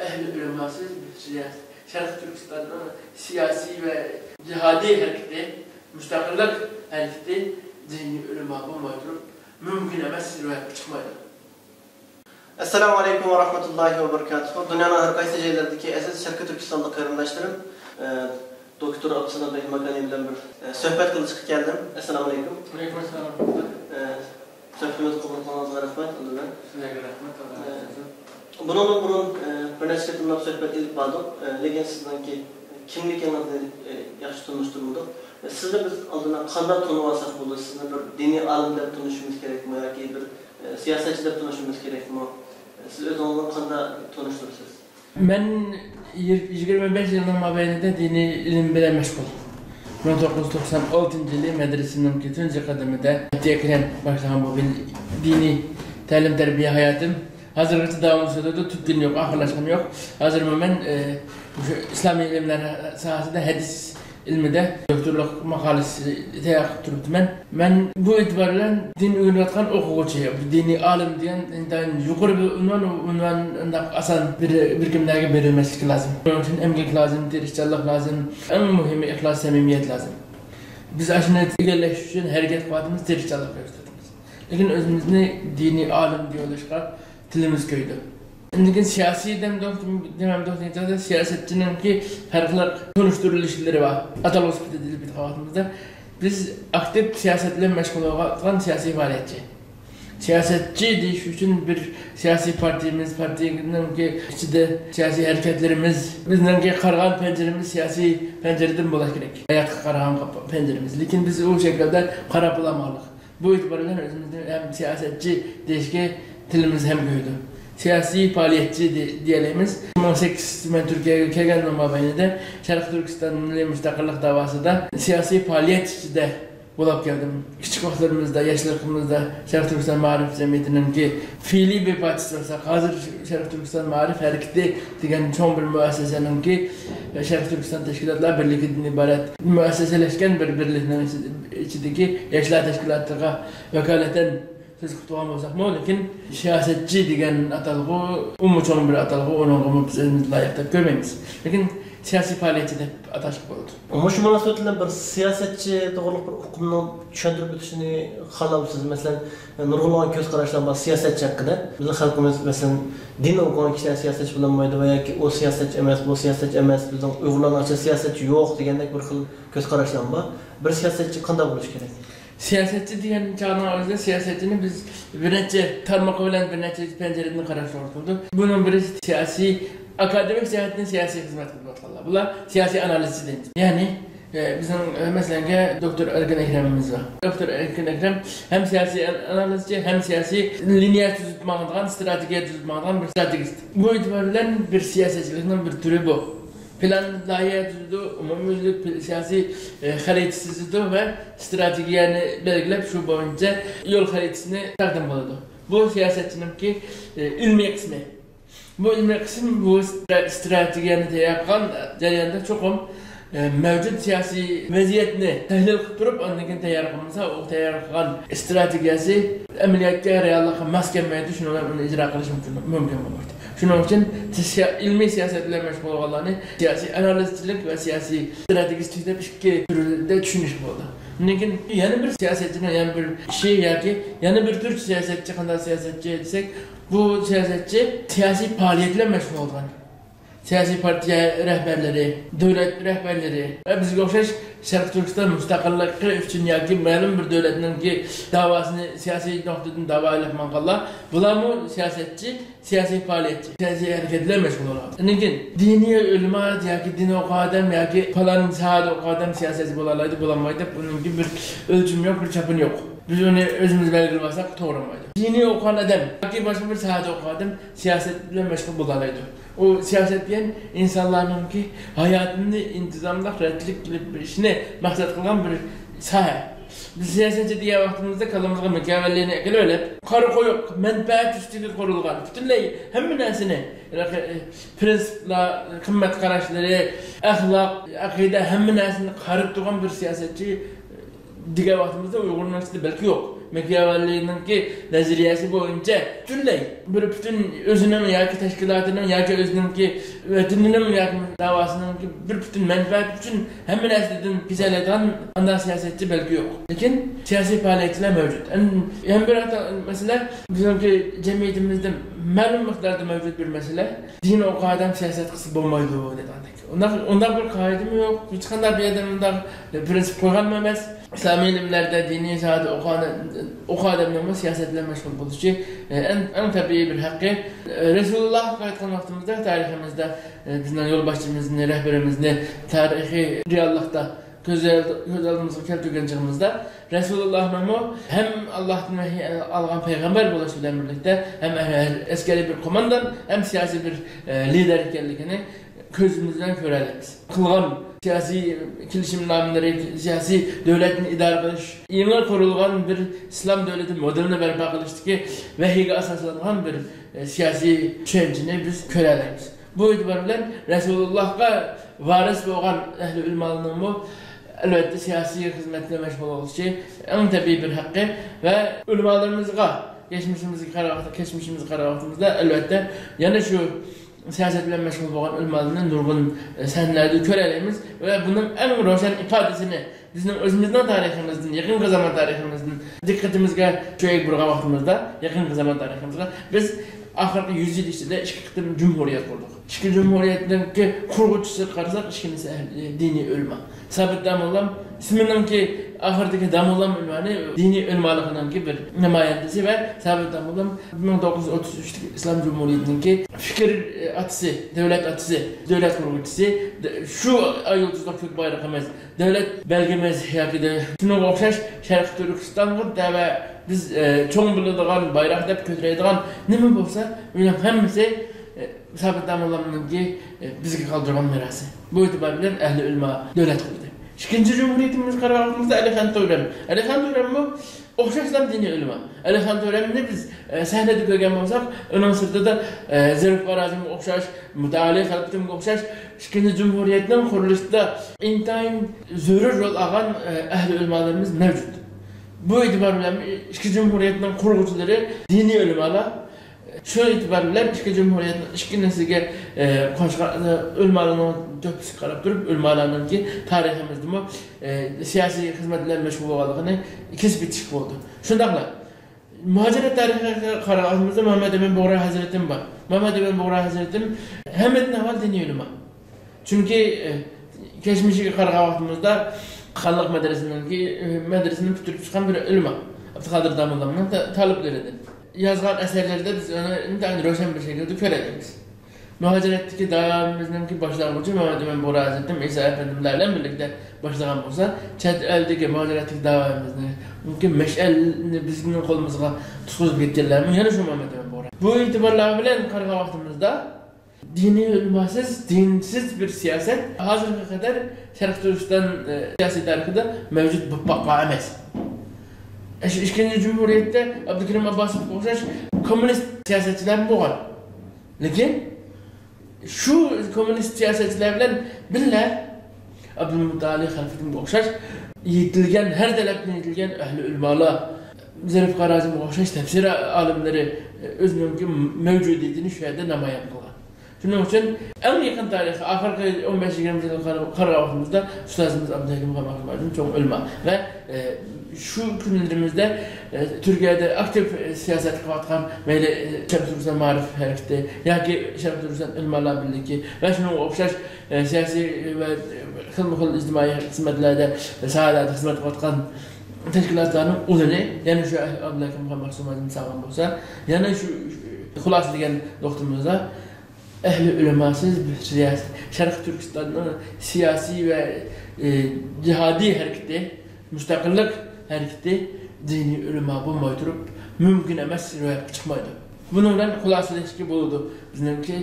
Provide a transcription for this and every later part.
ehl-i uleması Şarkı Türkistan'ın siyasi ve cihadi hareketi, müstakillik hareketi zihni ulema bulmaydır. Mümkün emez rivayet çıkmaydı. Assalamu alaikum ve rahmetullahi ve berekatuhu. Dünyanın her kaysi şeylerdeki esas Şarkı Türkistan'da karınlaştırın. Doktor Abdülsalam Bey Makani bilen bir sohbet kılıçık geldim. Assalamu alaikum. Aleyküm selam. Sohbetimiz kullanmanızla rahmet. Size rahmet. Bunun bir neçe kılınıp sohbet ilk bağladık. Lekin sizden ki kimlik yanında yaxşı tanıştırıldık. Sizle biz adına kandan tanıvasak buldu. Sizle bir dini alimler tanışmamız gerek mi? Ya ki bir siyasetçiler tanışmamız gerek mi? Siz öz onunla kanda tanıştırırsınız. Ben 25 yılın mabeyinde dini ilim bilen meşgul. 1996 yılı medresenin 2. kademede tekrar başlayan bu dini talim terbiye hayatım. Hazırlıkta devam ediyordu, Türk dili yok, ahırlaşma yok. Hazır ben İslami ilimler sahasında hadis ilmide doktorluk makalesi teyak turuptu ben bu itibarıyla din öğrenirken okuyucu, dini alim diyen yukarı bir unvan asan bir kimlerge verilmesi lazım. Onun için emgek lazım, tirişçilik lazım, en mühimi ihlas, samimiyet lazım. Biz aşırı ilerleşmek için hareket kuvvetimiz tirişçilik gösterdiğimiz. Lakin özümüzde dini alim diyorlar, tilimiz köydü. Lakin siyasi demem doktor siyasetçinin ki farklı konuşturuluşları var. Atalos bir hayatımızda. Biz aktif siyasetle meşgul olan siyasi faaliyetçi. Siyasetçi deyiş için bir siyasi partinin ki içinde siyasi hareketlerimiz, bizden ki kargan penceremiz siyasi pencereden bulaş gerek. Ayak kargan penceremiz. Lakin biz o şekilde kara bulamadık. Bu itibarıyla özümüzde hem siyasetçi deyiş ki tilimiz hem köydü. Siyasi faaliyetçi diyelimimiz. 2018 ben Türkiye'ye geldiğim mabeyinde Şarkı Türkistan'ın müstakillik davası da siyasi faaliyetçi de bulup geldim. Küçük vaxtlarımızda, yaşlılığımızda Şarkı Türkistan Maarif Cemiyeti'nin ki fiili bir partisi olsak, hazır Şarkı Türkistan Maarif Hareketi diyen çoğun bir müessesenin ki Şarkı Türkistan Teşkilatlar Birliği'nin ibaret müesseseleşken bir birliğinin içindeki yaşlar teşkilatlara vekaleten siz kutuğum olsak mı? Lakin siyasetçi diyen atalığı, umuçoğun bir atalığı, onun biz layıkta görmeyiz. Lakin siyasi faaliyeti de ataşık oldu. Ama şu münasebetiyle bir siyasetçi doğruluk bir hukumunun düşündürüp bütüşünü xalamsınız. Mesela nurgulanan göz kararışlar siyasetçi hakkında. Bizim halkımız mesela din okuyan kişiler siyasetçi bulunmaydı veya ki o siyasetçi emas, bu siyasetçi emas, bizim uygulanan siyasetçi yok degandek bir xil göz kararışlar var. Bir siyasetçi qanday bo'lish kerak? Siyasetçi diyen çağın siyasetini biz bir neçe tarmak bilen bir neçe pencereden karşılaştırdık. Bunun birisi siyasi, akademik siyasetin siyasi hizmet kılmaktalar. Bunlar siyasi analizci deniz. Yani bizim mesela Doktor Erkin Ekrem'imiz var. Doktor Erkin Ekrem hem siyasi analizci hem siyasi lineer tutmağından, stratejiye tutmağından bir stratejist. Bu itibariyle bir siyasetçilikten bir türü bu. Plan layihə düzdür, umumyüzlük siyasi xəritəsizdir və strategiyəni belgiləyib şu boyunca yol xəritəsini təqdim olundu. Bu siyasetçinin ki ilmi qismi. Bu ilmi qism bu strategiyəni təyyaqan cərəyanda çoxum mevcut siyasi vəziyyətini təhlil qıtırıb, ondan təyyarqımıza o təyyarqan strategiyası əməliyyatga reallığa məskənməyə düşünürlər, onu icra qilish mümkün olmaqdır. Şunun için ilmi siyasetle meşgul olanları siyasi analizcilik ve siyasi stratejistlikte iki türlü düşünüş oldu. Lakin yeni bir siyasetçinin yani bir şey ya ki yeni bir Türk siyasetçi kadar siyasetçi etsek bu siyasetçi siyasi faaliyetle meşgul olan. Siyasi partiye rehberleri, devlet rehberleri ve biz görüşürüz Şarkı Türkistan müstakillik için ya ki malum bir devletinin ki davasını siyasi noktadan dava etmek Allah. Bunlar mı siyasetçi, siyasi faaliyetçi, siyasi hareketler meşgul olan. Lakin dini ölüme ya ki dini o kadar ya ki falan sahada o kadar siyaseti bulamaydı. Bunun gibi bir ölçüm yok, bir çapın yok. Biz onu özümüz belirlemezsek doğramaydı. Dini okuyan adam, ki başka bir sahada okuyan adam siyasetle meşgul bulamaydı. O siyaset diyen insanların ki hayatını intizamda, reddlik gibi bir işine maksat kılan bir saha. Biz siyasetçi diye vaktimizde kalımızda mükemmelliğine ekle öyle. Karı koyuk, menfaat üstünlüğü korulgan. Bütünleyi hem binesini prensipla, kımmet karaşları, ahlak, akide hem binesini karıp tuğan bir siyasetçi diğer vaktimizde uygulanması belki yok. Machiavelli'ninki nazariyasi bo'yicha butunlay bir bütün o'zining yoki tashkilotining yoki o'zininki vatanining yoki davosininki bir bütün manfaat uchun hamma narsadan kesiladigan anday siyosatchi balki yo'q. Lekin siyosiy faoliyatlar mavjud. Ham bir masala bizning jamiyatimizda ma'lum miqdorda mavjud bir masala din o'qigan siyosat qilib bo'lmaydi degandik. Ondan bir qoidami yo'q. Hech qanday bir yerda prinsip qo'ygan emas. İslami ilimlerde dini saat o'qadimning siyosat bilan mashg'ul bo'lishi en tabiiy bir haqqi. Rasululloh aytgan vaqtimizda tariximizda bizning yo'lboshchimizni, rahbarimizni tarixiy reallikda göz aldığımızda keltirgen çağımızda Resulullah'ın hem Allah'tan algan peygamber buluşu bilen birlikte hem askeri bir komandan hem siyasi bir lider ikenligini gözümüzden görebiliriz. Kılgan siyasi kilişim namları, siyasi devletin idare kılış, yeni kurulgan bir İslam devleti modeline berpa kılıştı ki vehiyge asaslanan bir siyasi düşünceni biz görebiliriz. Bu itibarıyla Resulullah'a varis olan ehl-i ilmalının elbette siyasi hizmetle meşgul oluşu en tabii bir hakkı ve ulemalarımızga geçmişimizi karavatımızda elbette yani şu siyasetle meşgul olan ulemalarının nurgun senlerde körelemiz ve bunun en roşan ifadesini bizim özümüzden tarihimizden, yakın zaman tarihimizden dikkatimizde şöyle bir vaktimizde yakın zaman tarihimizde biz ahırda 100 yıl içinde iki kıtım cumhuriyet kurduk. İki cumhuriyetin kurguçusu karşılar işkiniz dini ölme. Sabit damolam isminden ki ahırdaki damolam ünvanı dini ölmalıkından ki bir nemayendisi ve sabit damolam 1933'te İslam Cumhuriyeti'nin ki fikir atısı, devlet kurguçusu şu ayıltızda Türk bayrak emez, devlet belgemez ya de şuna okşaş Şerif Türkistan'ın da ve biz çoğun bildiğin bayrak dep kötüleydiğin ne mi olsa hemisi sabit damolamının ki bizge kaldırgan mirası. Bu itibarıyla ehli ilma devlet kurdu. İkinci Cumhuriyetimiz kararımızda Ali Khan Tören. Ali Khan Tören bu okşaşlam dini ilma. Ali Khan Tören'ini biz sahnede görgen olsak onun sırtı da Zerif Barazim okşaş, müteali halkıtım okşaş. İkinci Cumhuriyet'in kuruluşunda intayın zörür rol ağan ehli ilmalarımız mevcut. Bu itibarıyla İkinci Cumhuriyet'in kurgucuları dini ilmalar şu itibarıyla İşki Cumhuriyet'in işki neslige ölmalının döpüsü karab durup ölmalının ki tarihimizde mi siyasi hizmetler meşgul oldığını ikisi bitişik oldu. Şundakla muhaciret tarihi kararımızda Muhammed Emin Boğra Hazretim var. Muhammed Emin Boğra Hazretim hemen neval dini ölüma. Çünkü geçmişi kararımızda Kanlık medresinin pütürüp çıkan bir ölüma. Abdülkadir Damılam'ın talepleriydi. Yazgan eserlerde biz onu roşan bir şekilde göreceğiz. Muhaciretteki davamımızdaki başlangıcı Muhammed Emin Boğra Hazretim İsa Efendimlerle birlikte başlayan olsa çet eldeki muhaciretteki davamımızın mümkün meşelini bizim kolumuzga tutup getirdiler mi? Yani şu Muhammed Emin Boğra. Bu itibarla bilen karga vaktimizde dini ölmesiz, dinsiz bir siyaset hazırlığa kadar Şerif Türkistan siyasi tarihinde mevcut bir bakka emez. İkinci Cumhuriyet'te Abdülkerim Abbas'ın okşaş komünist siyasetçiler boğar. Lakin şu komünist siyasetçiler bilen biller Abdülmuttalib Halifet'in okşaş yitilgen, her taraftan yitilgen ehli ulmalar Zerif Karazim okşaş tefsir alimleri özünün mevcudiyetini şu yerde namayan kılgan. Şunun için en yakın tarihi, ahırki 15-20 yıl kararımızda Üstazımız Abdülhakim Kamaklı'nın çok ulma ve şu günlerimizde Türkiye'de aktif siyaset kıvatkan böyle Şerif Türkistan Marif Hareketi, ya ki Şerif Türkistan Ulmalar Birliği ve şunun okşaş siyasi ve kılmıkıl ictimai hizmetlerde sahada hizmet kıvatkan teşkilatlarının uzunu, yani şu Abdülhakim Kamaklı'nın sağlam olsa, yani şu kulası diyen doktorumuzda ehli ulemasız bir siyasi, Şerif Türkistan'ın siyasi ve cihadi hareketi, müstakillik hareketi dini ulema bulmayı durup mümkün emas ro'yobga chiqmaydi. Bununla xulosalashga bo'ladi. Bizimki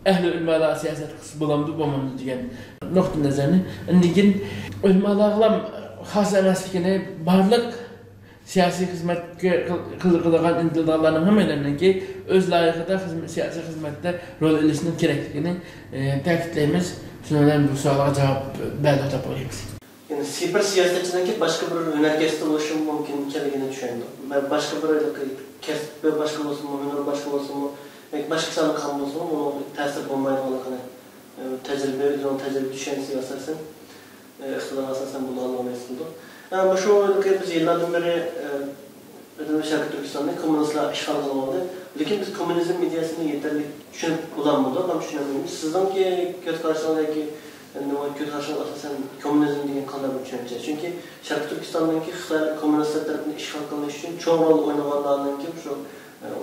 ehli ulemalar siyaset qilib bo'lamdi, bo'lmaydi degan nuqtai nazarni. Lekin ulemalar xos emasligini barliq siyasi hizmetga qilgan intizorlarning hammalaridan ki o'z loyihada siyasi xizmatda rol olishning kerakligini ta'kidlaymiz. Shundan bu savolga javob berib o'tib qo'yamiz. bir siyasetçiden ki başka bir önergesi oluşum mümkün keligini düşündüm. Ben başka bir kesip başka olsun mu, hüner başka olsun mu, başka sanı kan olsun mu, onu tesir olmayı olarak tecrübe düşen siyasetin iktidar asasen bunu anlamayı istedim. Ama şu oradaki biz yıllardan beri Şarkı Türkistan'da komünistler işgal kılamadı. Lakin biz komünizm ideyasını yeterli düşünüp kullanmadık. Ben düşünemiyorum. Sizden ki kötü karşılarındaki kötü karşılar asasen komünizm diye kanal bir düşünce. Çünkü Şarkı Türkistan'daki komünistler tarafından işgal kılmak için çok rol oynamanlarından ki şu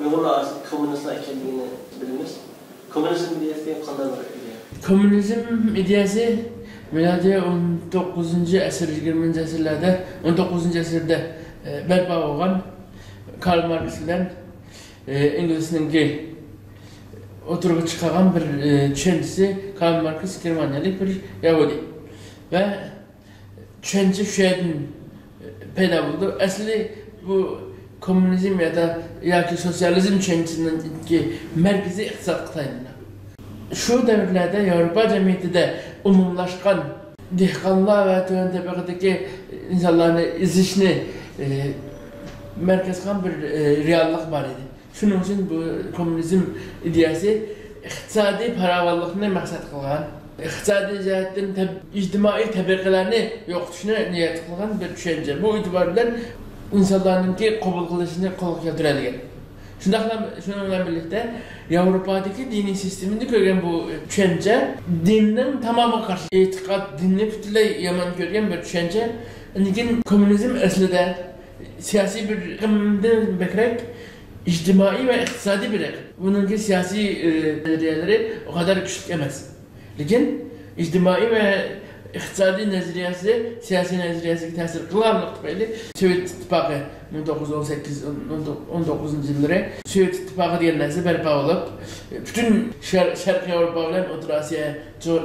Uygurlar arasında komünistler ekibini biliniz. Komünizm ideyası diye kanal var. Komünizm ideyası miladi 19. əsr, 20. əsrlərdə, 19. əsrdə bərpa olan Karl Marx ile İngiliz'in oturup çıkan bir düşüncesi Karl Marx Germanyalı bir Yahudi ve düşünce şu yerden peyda buldu. Aslında bu komünizm ya ki sosyalizm düşüncesinin merkezi iktisat kıtayında. Şu devirlerde Avrupa cemiyeti de umumlaşkan dehqanlar ve tövən təbəqədəki insanların izişini merkez kan bir reallik var idi. Şunun için bu komünizm ideyası iktisadi paravallıqını maksat kılgan, iktisadi cihetten ictimai təbəqələrini yoxtuşuna niyet kılgan bir düşünce. Bu itibarıyla insanların ki kabul kılışını koluk keltirelgen. Şununla birlikte Avrupa'daki dini sisteminde görgen bu düşünce dinin tamamı karşı itikat dinini bütünle yaman görgen bir düşünce. Lakin komünizm aslında siyasi bir kımdan bekrek, ictimai ve iktisadi bir bunun ki siyasi nezriyeleri o kadar güçlü emez. Lakin ictimai ve iktisadi nezriyesi, siyasi nezriyesi tesir kılarlık tüpeyli Sovyet İttifakı 1918-19 yılları Sovyet İttifakı diyen nesi berpa olup bütün Şarkı Avrupa ile Orta Asya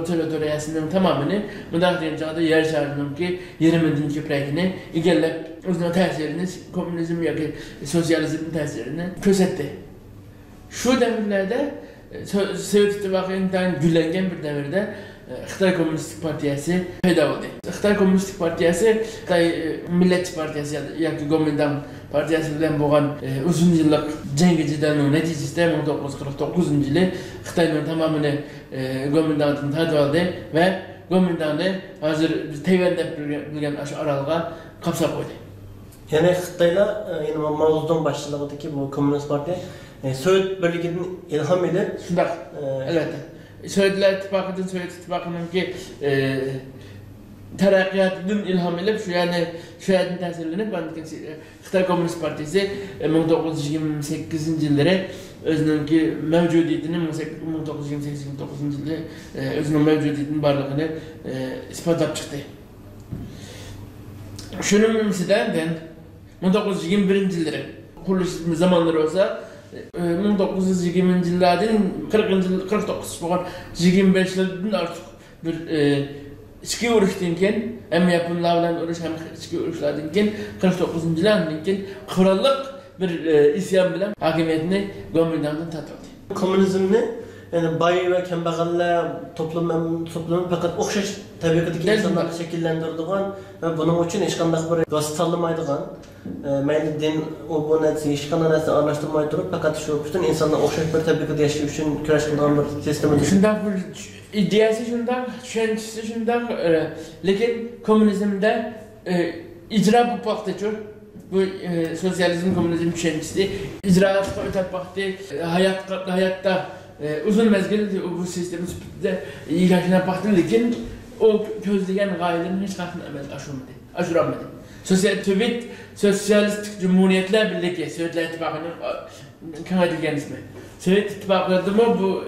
territoriyasının tamamını müdahale edeceği de yer şarının ki 20. köprəkini igellep uzun tesirini komünizm ya ki sosyalizmin tesirini kösetti. Şu devirlerde Sovyet İttifakı'ndan güllengen bir devirde Xitay Komünistik Partiyası peyda oldu. Xitay Komünistik Partiyası, Xitay Milletçi Partiyası ya ki Komintern Partiyası bilen boğan uzun yıllık cengicidinin neticesinde 1949 yılı Xitay'ın tamamını Komintern'ın tadı aldı ve Komintern'ı hazır Tayvan'da bilgen aralığa kapsap koydu. Yani Xitay'la yine Mao Zedong başçılığındaki bu Komünist Parti Sovyet Birliği'nin ilham ile şundak, elbette. Sovyetler İttifakı'nın ki terakkiyatının ilham edip şu yerden tesirlenip Xitay Komünist Partisi 1928 yılları özünün ki mevcudiyetini 1928-29 yılları özünün mevcudiyetinin varlığını ispatlap çıktı. Şunun mümkünse 1921 yılları kuruluş zamanları olsa 1920 yıllardan 49 25 yıldan artık bir içki uğraştığından hem yapımlar bilen uğraş hem içki uğraşlardan 49 yıllardan krallık bir isyan bilen hakimiyetini Komintern'dan tatladı. Komünizmni yani bay ve kembagalla toplumun fakat okşaş tabiatdagi insanlarni shakllantiradigan ve bunun için hech qanday bir gaz tanlamaydigan mayli din o bu narsa hech qanday narsa aralashtirmay turib faqat shu bütün insanlar okşaş bir tabiatda yashash uchun kurash qilgan bir sistema. Shunday bir ideyasi shunday, tushunchasi shunday, lekin komünizmda icra bu vaqtgacha bu sosyalizm komünizm düşüncesi icra ötep vakti hayatta uzun mezgil bu sistemin süpürde yaşanan baktı lekin o közleyen gayelerin hiç katını aşuramadı. Sosyalist Cumhuriyetler Birliği, Sovyetler İttifakı'nın kan edilgen ismi. Sovyet İttifakı'nda mı bu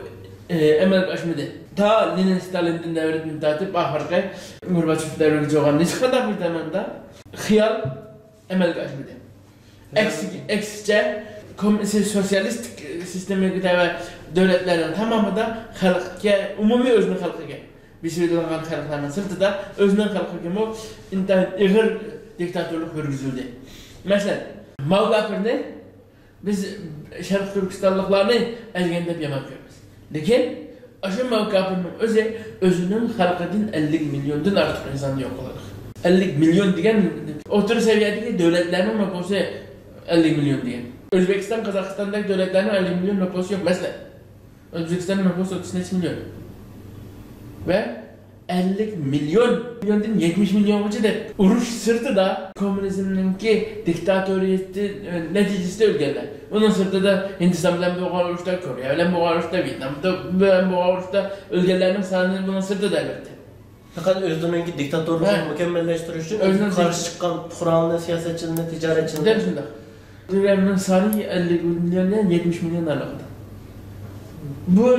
emel aşmadı. Ta Lenin Stalin'in devletini tatip ahırka Gorbaçov devrini çoğan hiç kadar bir zamanda hıyal emel aşmadı. Eksikçe sosyalist sisteme ve devletlerin tamamı da halkıya, umumi özünün halkıya bir sürü halkların sırtı da özünün halkıya bu ağır diktatörlük örgüzüldü. Mesela Mao Gapir'ni biz Şarkı Türkistanlıklarını elgendep yaman görürüz. Lakin aşı Mao Gapir'nin özünün halkının 50 milyondan artık insanı yok olarak. 50 milyon degan o'rta seviyedagi devletlerin nüfusu 50 milyon degan. Özbekistan, Kazakistan'daki devletlerin 50 milyon nüfusu yok mesela. Özbekistan'ın nüfusu 33 milyon. Ve 50 milyondan 70 milyongacha deb urush sirtida kommunizmninki diktatoriyati neticesinde o'lganlar. Uning sirtida Hindiston bilan bo'lgan urushda, Koreya bilan bo'lgan urushda, Vyetnam bilan bo'lgan urushda o'lganlarning soni buning sirtida albatta. Fakat özününki diktatörlüğünü mükemmelleştiriş için karşı çıkan Kur'an'ın siyasetçiliğini, ticaretçiliğini... Değil mi? Dünyanın sani 50 milyondan 70 milyon aralığında. Bu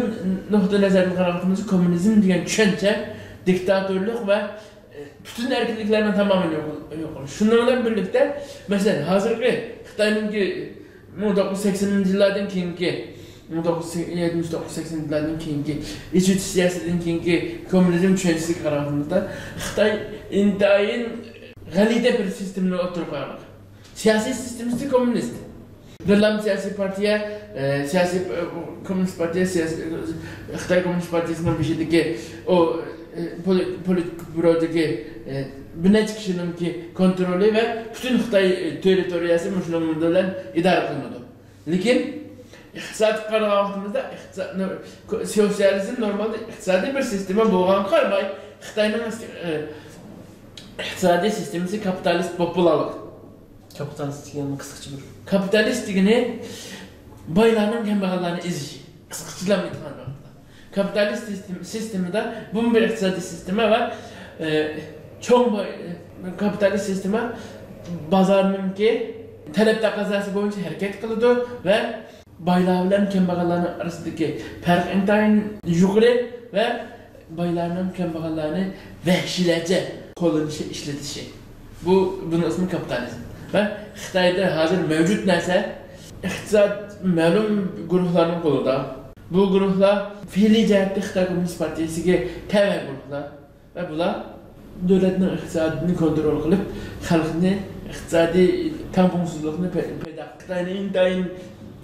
nokta nazarını karanlıkımızı komünizm diyen düşünce, diktatörlük ve bütün erkekliklerinin tamamen yok olur. Şunlarla birlikte, mesela hazırki Xitay'nınki 1980'li yıllardan keyinki 1979-80 yıllardan keyinki iç siyasetin keyinki komünizm düşüncesi karanlığında Xitay intayın galide bir sistemini oturup koyarlar. Siyasi sistemisi komünist. Birlam siyasi partiye, komünist partiye, Xitay Komünist Partisi'nin peşindeki o politbürodaki binlerce kişinin ki kontrolü ve bütün Xitay teritoriyası Müslümanlarla idare kılınıyordu. Lakin İqtisadi qarag'animizda sosyalizm normalde iqtisodiy bir sistema bo'lgan qarmay Xitoyning iqtisodiy sistemasi kapitalist popularlik. Kapitalist deganni qisqacha bir. Kapitalist degani boylarning kambag'allarni ezish. Qisqachalam aytganda. Kapitalist sistemida bu bir iqtisodiy sistema va cho'ng kapitalist sistema bozorninki talab taqozosi bo'yicha harakat qiladi va baylar bilan kambag'allarning orasidagi farq intayin yuqori va baylarning kambag'allarni vahshiylarcha qo'llanishi ishlatishi. Bunun ismi kapitalizm. Ve Xitoyda hozir mevcut narsa iqtisod ma'lum guruhlarning qo'lida. Bu guruhlar fe'liy jihatda Xitoy Komünist Partiyasiga tabiiy guruhlar va bular davlatning iqtisodini kontrol qilib, xalqni iqtisodiy tangpungsizlikni paydo qilib, Xitoyning intayin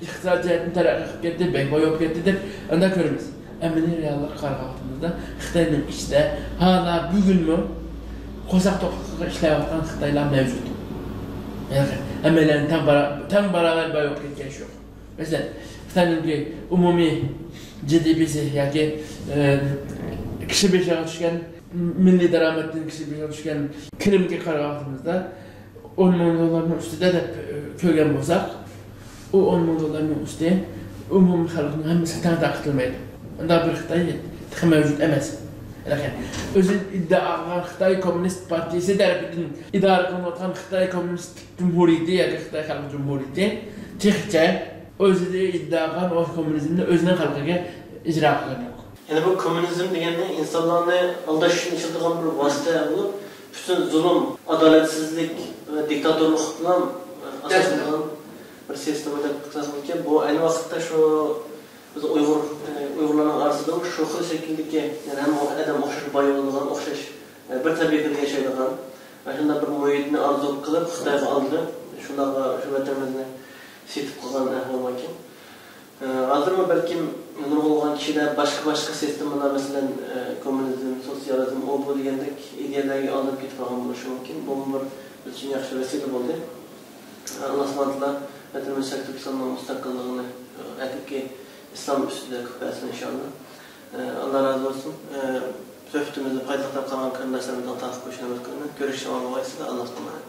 iqtisod jihatdan taraqqiy qilib ketdi, bekboy bo'lib ketdi deb unda ko'ramiz. Amaliy reallik qarag'imizda Xitoyning ichida hala bugunmi qo'saq to'qqiqqa ishlayotgan Xitoylar mavjud. Yani amelen tam beraber boy bo'lib ketgan shu. Masalan, Xitoyning umumiy GDP'si yoki kishi beshiga tushgan milliy daromadning kishi beshiga tushgan kirimga qarag'imizda 10 million dollarning ustida deb ko'rgan bo'lsak, o 10 million dollarning ustida umumiy xalqning hammasi taqdir qilmaydi. Unda bir Xitoy mavjud emas. Yani özü iddialar Xitoy Komünist Partisi tarafidan idare qilinayotgan Xitoy Komünist Cumhuriyeti yoki Xitoy Xalq Cumhuriyeti textcha o'zida iddialar o komünizmni o'zining xalqiga ijro qilgan yo'q. Yani bu komünizm degani insonlarni aldash uchun ishlatilgan bir vosita bo'lib, bütün zulm, adolatsizlik ve diktatörlük bilan asoslangan bir sistem deb hisoblangan. Bu ayni vaqtda shu biz Uyg'urlarning orasida shu xil shakldagi, ya'ni ham odam o'xshash boy bo'lgan, o'xshash bir tabiatda yashaydigan, shunday bir muhitni orzu qilib Xitoyga oldi. Shunaqa shu vatanimizni setib qolgan ahvol ekan. Hozirmi balkim nurg'ulg'an kishilar boshqa sistemalar, masalan, kommunizm, sotsializm, o bu degandek ideyalarga olib ketib qolgan bo'lishi mumkin. Bu bir biz uchun yaxshi vasila bo'ldi. Alloh subhanahu va taolo vatanimiz Turkistonning mustaqilligini haqiqiy İslam üstünde kıpkasın inşallah. Allah razı olsun. Söhbetimizi paylaştık kalan kardeşlerimizden takip etmemiz. Görüşürüz. Allah'a emanet olun.